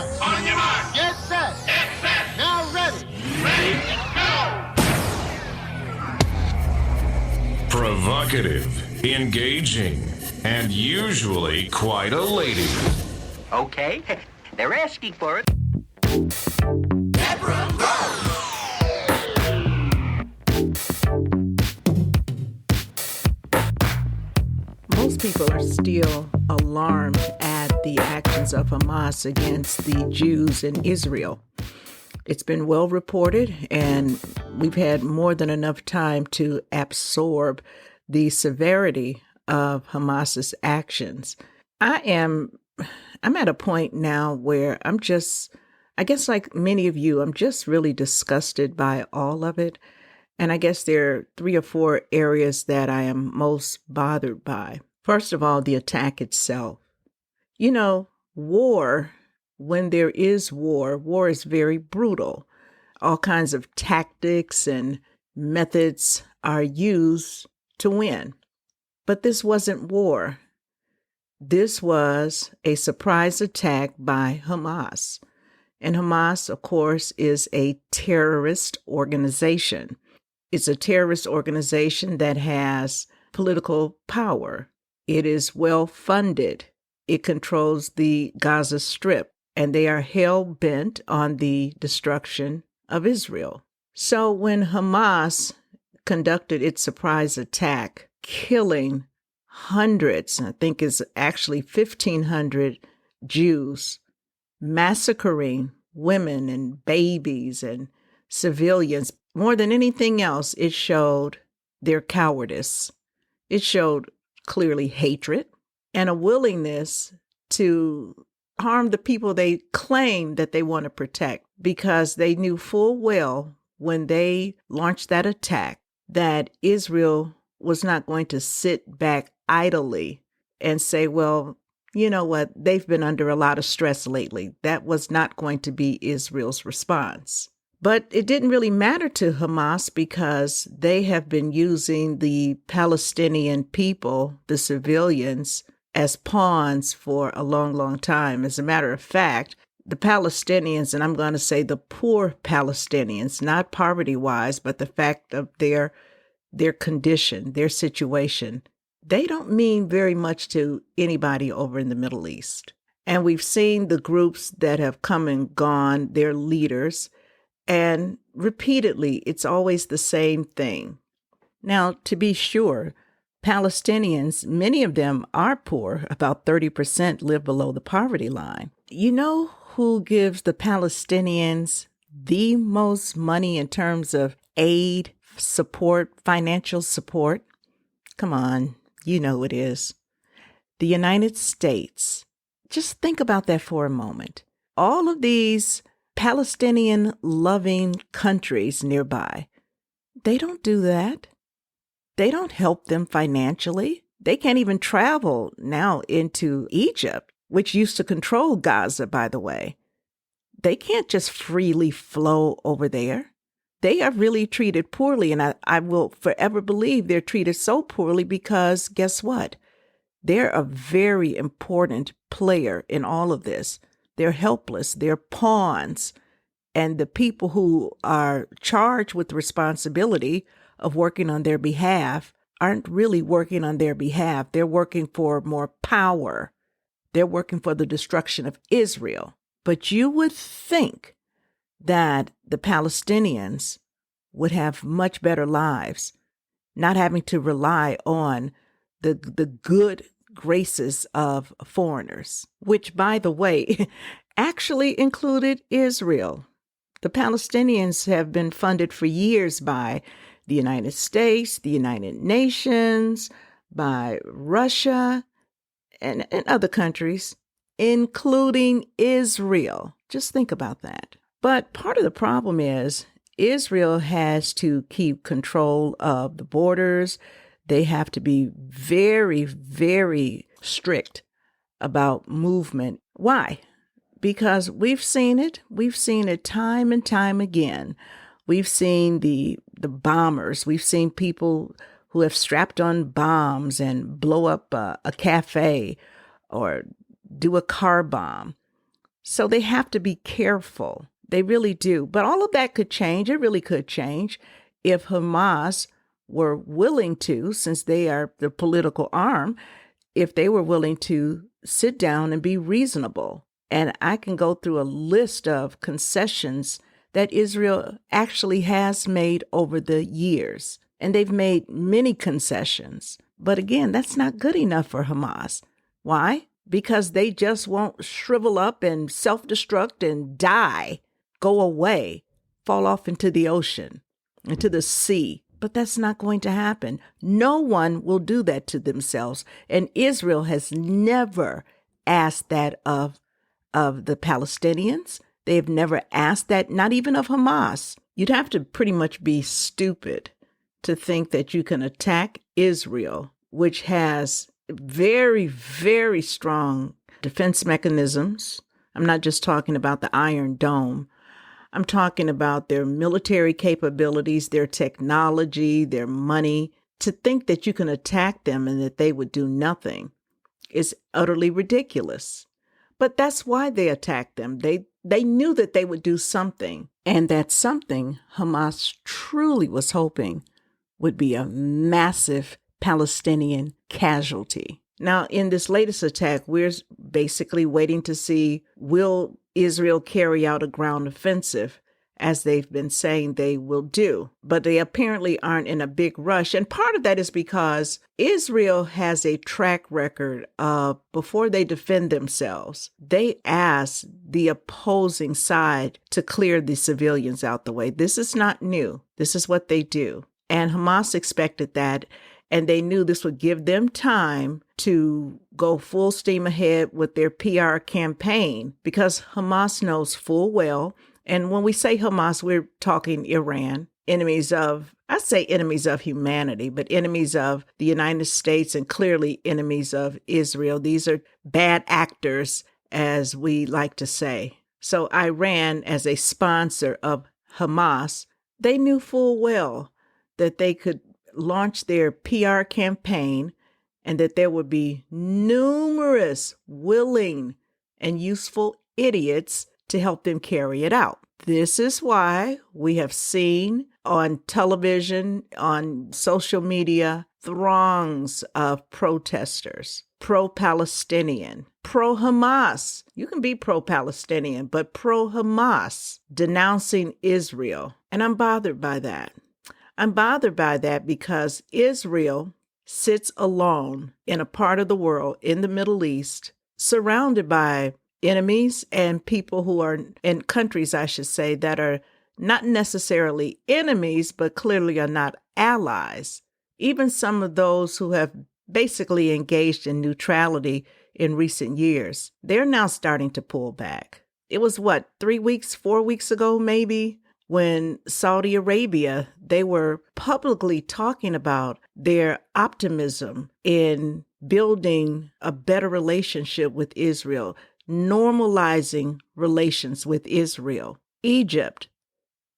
march. On your mark. Get set. Get set. Now ready. Ready, go. Provocative, engaging, and usually quite a lady. Okay, they're asking for it. Most people are still alarmed at the actions of Hamas against the Jews in Israel. It's been well reported, and we've had more than enough time to absorb the severity of Hamas's actions. I'm at a point now where I guess like many of you, I'm just really disgusted by all of it. And I guess there are 3 or 4 areas that I am most bothered by. First of all, the attack itself. You know, war, when there is war is very brutal. All kinds of tactics and methods are used to win. But this wasn't war. This was a surprise attack by Hamas. And Hamas, of course, is a terrorist organization. It's a terrorist organization that has political power. It is well funded. It controls the Gaza Strip, and they are hell-bent on the destruction of Israel. So when Hamas conducted its surprise attack, killing hundreds, I think it's actually 1,500 Jews, massacring women and babies and civilians, more than anything else, it showed their cowardice. It showed clearly hatred and a willingness to harm the people they claim that they want to protect, because they knew full well when they launched that attack that Israel was not going to sit back idly and say, well, you know what, they've been under a lot of stress lately. That was not going to be Israel's response. But it didn't really matter to Hamas because they have been using the Palestinian people, the civilians, as pawns for a long, long time. As a matter of fact, the Palestinians, and I'm going to say the poor Palestinians, not poverty-wise, but the fact of their condition, their situation, they don't mean very much to anybody over in the Middle East. And we've seen the groups that have come and gone, their leaders, and repeatedly, it's always the same thing. Now, to be sure, Palestinians, many of them are poor. About 30% live below the poverty line. You know who gives the Palestinians the most money in terms of aid, support, financial support? Come on, you know it is. The United States. Just think about that for a moment. All of these Palestinian-loving countries nearby, they don't do that. They don't help them financially. They can't even travel now into Egypt, which used to control Gaza, by the way. They can't just freely flow over there. They are really treated poorly, and I will forever believe they're treated so poorly because guess what? They're a very important player in all of this. They're helpless. They're pawns. And the people who are charged with the responsibility of working on their behalf aren't really working on their behalf. They're working for more power. They're working for the destruction of Israel. But you would think that the Palestinians would have much better lives, not having to rely on the good graces of foreigners, which, by the way, actually included Israel. The Palestinians have been funded for years by the United States, the United Nations, by Russia, and other countries, including Israel. Just think about that. But part of the problem is Israel has to keep control of the borders. They have to be very, very strict about movement. Why? Because we've seen it. We've seen it time and time again. We've seen the bombers. We've seen people who have strapped on bombs and blow up a cafe or do a car bomb. So they have to be careful. They really do. But all of that could change. It really could change if Hamas were willing to, since they are the political arm, if they were willing to sit down and be reasonable. And I can go through a list of concessions that Israel actually has made over the years. And they've made many concessions. But again, that's not good enough for Hamas. Why? Because they just won't shrivel up and self-destruct and die, go away, fall off into the ocean, into the sea. But that's not going to happen. No one will do that to themselves. And Israel has never asked that of the Palestinians. They have never asked that, not even of Hamas. You'd have to pretty much be stupid to think that you can attack Israel, which has very, very strong defense mechanisms. I'm not just talking about the Iron Dome. I'm talking about their military capabilities, their technology, their money. To think that you can attack them and that they would do nothing is utterly ridiculous. But that's why they attacked them. They knew that they would do something, and that something Hamas truly was hoping would be a massive Palestinian casualty. Now, in this latest attack, we're basically waiting to see, will Israel carry out a ground offensive, as they've been saying they will do. But they apparently aren't in a big rush. And part of that is because Israel has a track record of, before they defend themselves, they ask the opposing side to clear the civilians out the way. This is not new. This is what they do. And Hamas expected that. And they knew this would give them time to go full steam ahead with their PR campaign, because Hamas knows full well. And when we say Hamas, we're talking Iran, enemies of, I say enemies of humanity, but enemies of the United States and clearly enemies of Israel. These are bad actors, as we like to say. So Iran, as a sponsor of Hamas, they knew full well that they could launch their PR campaign and that there would be numerous willing and useful idiots to help them carry it out. This is why we have seen on television, on social media, throngs of protesters, pro-Palestinian, pro-Hamas. You can be pro-Palestinian, but pro-Hamas, denouncing Israel. And I'm bothered by that. I'm bothered by that because Israel sits alone in a part of the world, in the Middle East, surrounded by enemies and people who are in countries, I should say, that are not necessarily enemies, but clearly are not allies. Even some of those who have basically engaged in neutrality in recent years, they're now starting to pull back. It was 3 weeks, 4 weeks ago, maybe, when Saudi Arabia, they were publicly talking about their optimism in building a better relationship with Israel, normalizing relations with Israel. Egypt,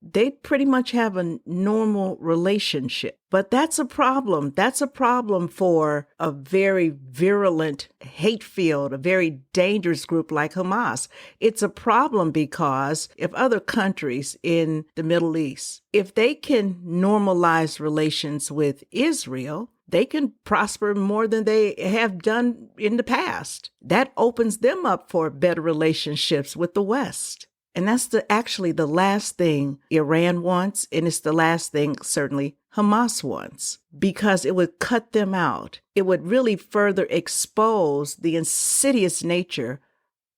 they pretty much have a normal relationship. But that's a problem. That's a problem for a very virulent, hate-filled, a very dangerous group like Hamas. It's a problem because if other countries in the Middle East, if they can normalize relations with Israel, they can prosper more than they have done in the past. That opens them up for better relationships with the West. And that's actually the last thing Iran wants, and it's the last thing certainly Hamas wants, because it would cut them out. It would really further expose the insidious nature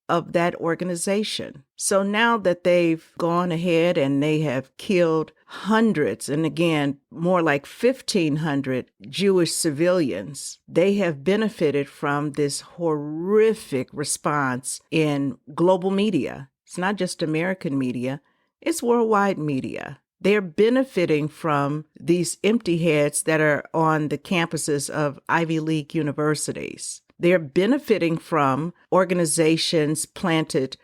of that organization. So now that they've gone ahead and they have killed hundreds, and again, more like 1,500 Jewish civilians, they have benefited from this horrific response in global media. It's not just American media, it's worldwide media. They're benefiting from these empty heads that are on the campuses of Ivy League universities. They're benefiting from organizations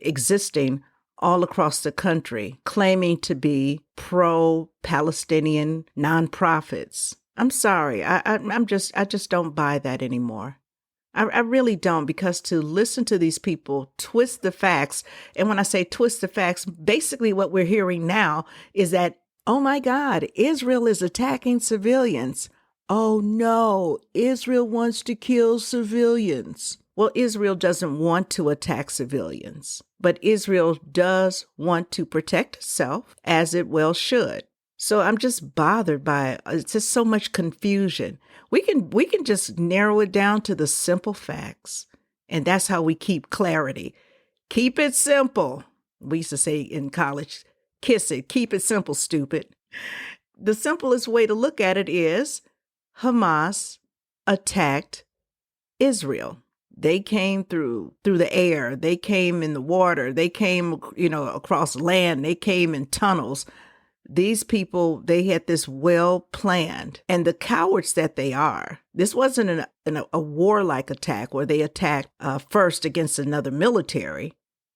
existing all across the country, claiming to be pro-Palestinian nonprofits. I'm sorry, I just don't buy that anymore. I really don't, because to listen to these people twist the facts. And when I say twist the facts, basically what we're hearing now is that, oh my God, Israel is attacking civilians. Oh no, Israel wants to kill civilians. Well, Israel doesn't want to attack civilians, but Israel does want to protect itself, as it well should. So I'm just bothered by it. It's just so much confusion. We can just narrow it down to the simple facts. And that's how we keep clarity. Keep it simple. We used to say in college, kiss it, keep it simple, stupid. The simplest way to look at it is Hamas attacked Israel. They came through the air. They came in the water. They came, across land. They came in tunnels. These people, they had this well planned. And the cowards that they are, this wasn't a warlike attack where they attacked first against another military.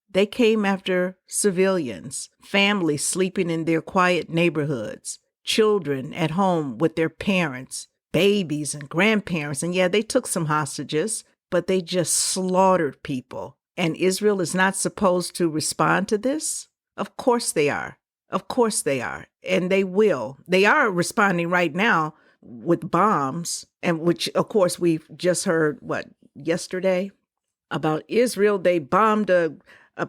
They came after civilians, families sleeping in their quiet neighborhoods, children at home with their parents, babies and grandparents. And yeah, they took some hostages, but they just slaughtered people. And Israel is not supposed to respond to this? Of course they are. Of course they are. And they will. They are responding right now with bombs, and which, of course, we've just heard, yesterday? About Israel. They bombed a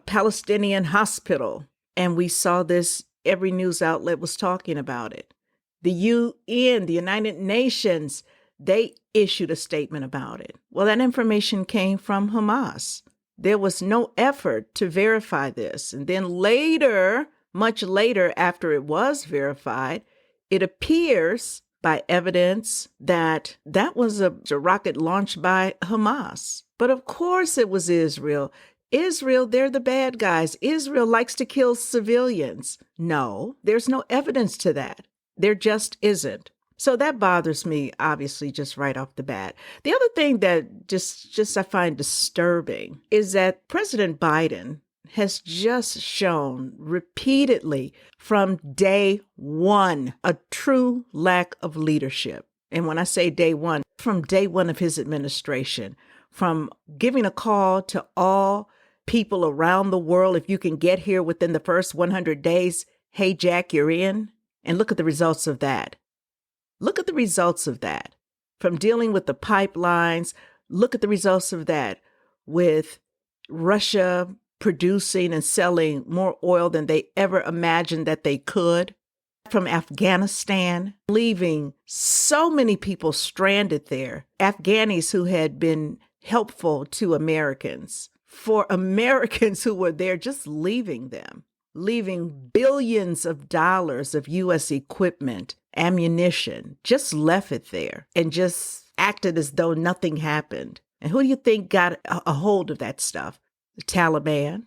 Palestinian hospital. And we saw this, every news outlet was talking about it. The UN, the United Nations, they issued a statement about it. Well, that information came from Hamas. There was no effort to verify this. And then later, much later, after it was verified, it appears by evidence that was a rocket launched by Hamas. But of course it was Israel. Israel, they're the bad guys. Israel likes to kill civilians. No, there's no evidence to that. There just isn't. So that bothers me, obviously, just right off the bat. The other thing that just I find disturbing is that President Biden has just shown repeatedly from day one a true lack of leadership. And when I say day one, from day one of his administration, from giving a call to all people around the world, if you can get here within the first 100 days, hey, Jack, you're in. And look at the results of that. Look at the results of that. From dealing with the pipelines, look at the results of that with Russia producing and selling more oil than they ever imagined that they could. From Afghanistan, leaving so many people stranded there. Afghanis who had been helpful to Americans. For Americans who were there, just leaving them. Leaving billions of dollars of U.S. equipment, ammunition, just left it there and just acted as though nothing happened. And who do you think got a hold of that stuff? The Taliban,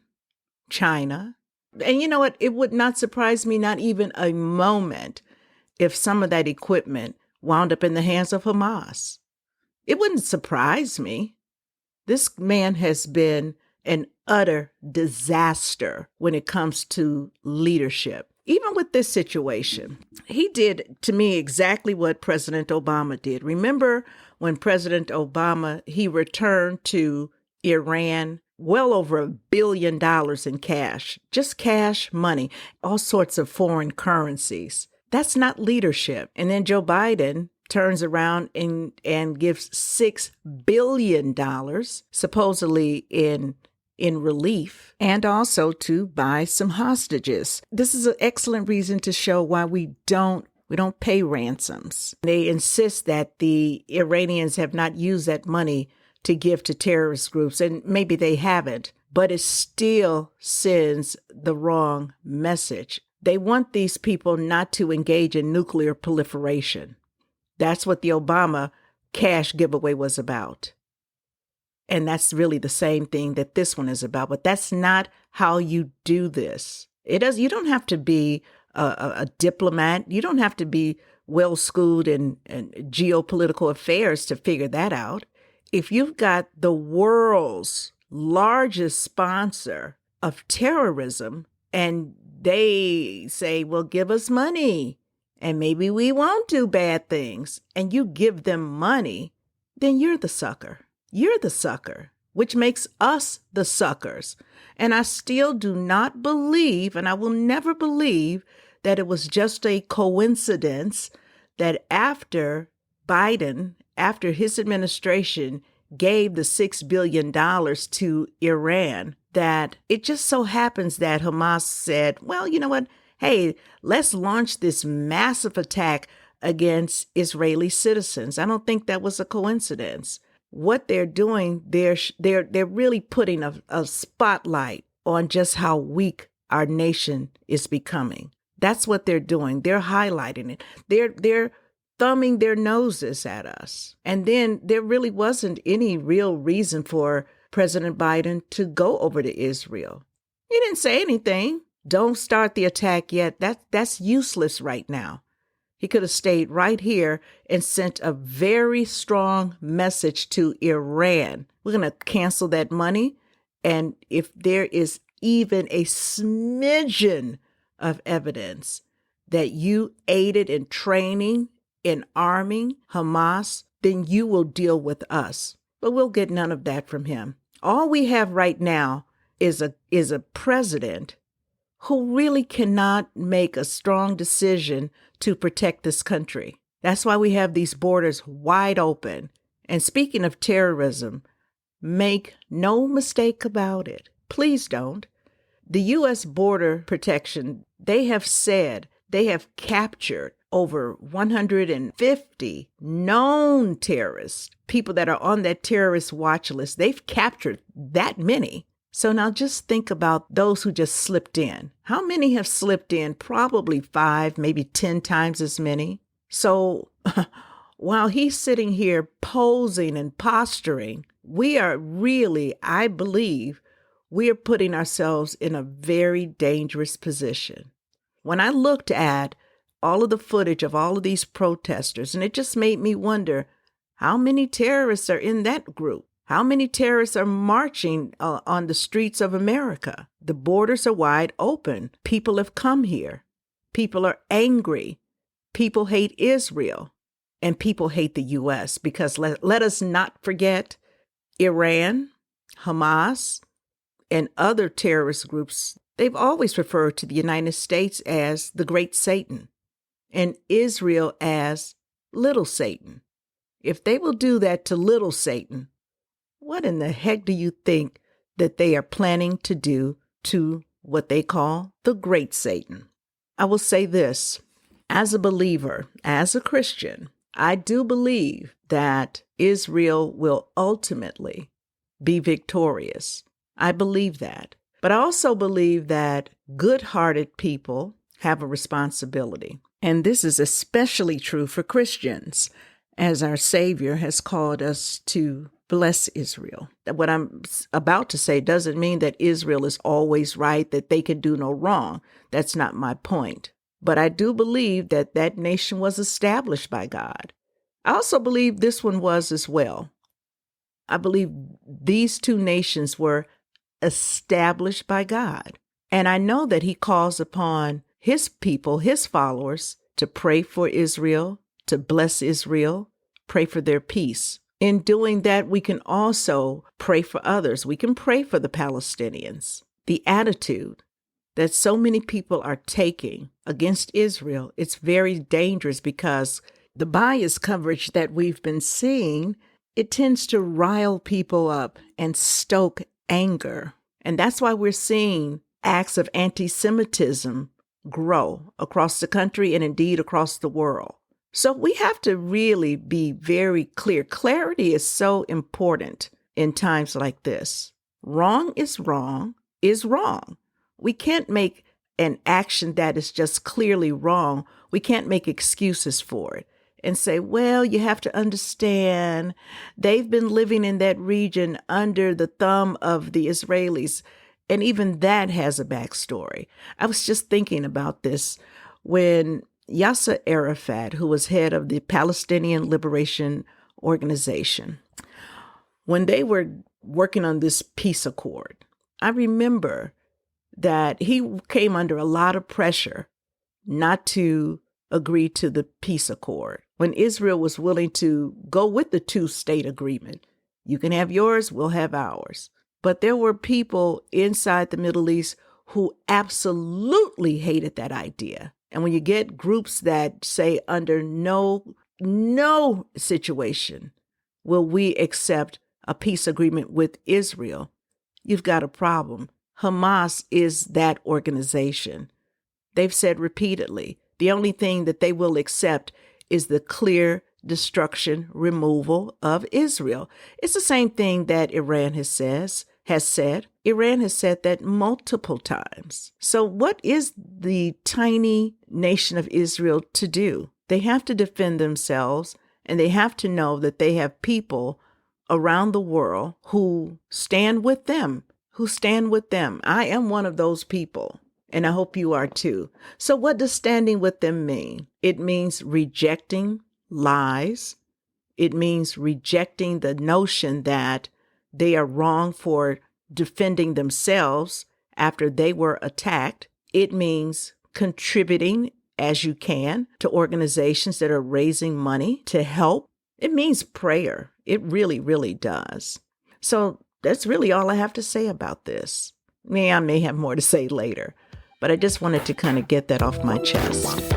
China. And you know what? It would not surprise me, not even a moment, if some of that equipment wound up in the hands of Hamas. It wouldn't surprise me. This man has been an utter disaster when it comes to leadership. Even with this situation, he did to me exactly what President Obama did. Remember when President Obama, he returned to Iran well over $1 billion in cash, just cash money, all sorts of foreign currencies. That's not leadership. And then Joe Biden turns around and gives $6 billion, supposedly in relief, and also to buy some hostages. This is an excellent reason to show why we don't pay ransoms. They insist that the Iranians have not used that money to give to terrorist groups, and maybe they haven't, but it still sends the wrong message. They want these people not to engage in nuclear proliferation. That's what the Obama cash giveaway was about. And that's really the same thing that this one is about. But that's not how you do this. You don't have to be a diplomat. You don't have to be well-schooled in geopolitical affairs to figure that out. If you've got the world's largest sponsor of terrorism and they say, well, give us money and maybe we won't do bad things, and you give them money, then you're the sucker. You're the sucker, which makes us the suckers. And I still do not believe, and I will never believe, that it was just a coincidence that after Biden, after his administration gave the $6 billion to Iran, that it just so happens that Hamas said, well, you know what? Hey, let's launch this massive attack against Israeli citizens. I don't think that was a coincidence. What they're doing, they're really putting a spotlight on just how weak our nation is becoming. That's what they're doing. They're highlighting it. They're thumbing their noses at us. And then there really wasn't any real reason for President Biden to go over to Israel. He didn't say anything. Don't start the attack yet. That's useless right now. He could have stayed right here and sent a very strong message to Iran. We're going to cancel that money. And if there is even a smidgen of evidence that you aided in training and arming Hamas, then you will deal with us. But we'll get none of that from him. All we have right now is a president who really cannot make a strong decision to protect this country. That's why we have these borders wide open. And speaking of terrorism, make no mistake about it. Please don't. The U.S. Border Protection, they have said they have captured over 150 known terrorists, people that are on that terrorist watch list. They've captured that many. So now just think about those who just slipped in. How many have slipped in? Probably 5, maybe 10 times as many. So while he's sitting here posing and posturing, we are really, I believe, we are putting ourselves in a very dangerous position. When I looked at all of the footage of all of these protesters, and it just made me wonder, how many terrorists are in that group? How many terrorists are marching on the streets of America? The borders are wide open. People have come here. People are angry. People hate Israel. And people hate the U.S. because let us not forget Iran, Hamas, and other terrorist groups. They've always referred to the United States as the Great Satan and Israel as Little Satan. If they will do that to Little Satan, what in the heck do you think that they are planning to do to what they call the Great Satan? I will say this, as a believer, as a Christian, I do believe that Israel will ultimately be victorious. I believe that. But I also believe that good-hearted people have a responsibility. And this is especially true for Christians, as our Savior has called us to bless Israel. What I'm about to say doesn't mean that Israel is always right, that they can do no wrong. That's not my point. But I do believe that that nation was established by God. I also believe this one was as well. I believe these two nations were established by God. And I know that he calls upon his people, his followers, to pray for Israel, to bless Israel, pray for their peace. In doing that, we can also pray for others. We can pray for the Palestinians. The attitude that so many people are taking against Israel, it's very dangerous because the bias coverage that we've been seeing, it tends to rile people up and stoke anger. And that's why we're seeing acts of anti-Semitism grow across the country and indeed across the world. So we have to really be very clear. Clarity is so important in times like this. Wrong is wrong is wrong. We can't make an action that is just clearly wrong. We can't make excuses for it and say, well, you have to understand they've been living in that region under the thumb of the Israelis. And even that has a backstory. I was just thinking about this when Yasser Arafat, who was head of the Palestinian Liberation Organization, when they were working on this peace accord, I remember that he came under a lot of pressure not to agree to the peace accord. When Israel was willing to go with the two-state agreement, You can have yours, we'll have ours. But there were people inside the Middle East who absolutely hated that idea. And when you get groups that say under no situation will we accept a peace agreement with Israel, you've got a problem. Hamas is that organization. They've said repeatedly, the only thing that they will accept is the clear destruction, removal of Israel. It's the same thing that Iran has said. Iran has said that multiple times. So what is the tiny nation of Israel to do? They have to defend themselves, and they have to know that they have people around the world who stand with them, I am one of those people, and I hope you are too. So what does standing with them mean? It means rejecting lies. It means rejecting the notion that they are wrong for defending themselves after they were attacked. It means contributing as you can to organizations that are raising money to help. It means prayer. It really, really does. So that's really all I have to say about this. I may have more to say later, but I just wanted to kind of get that off my chest.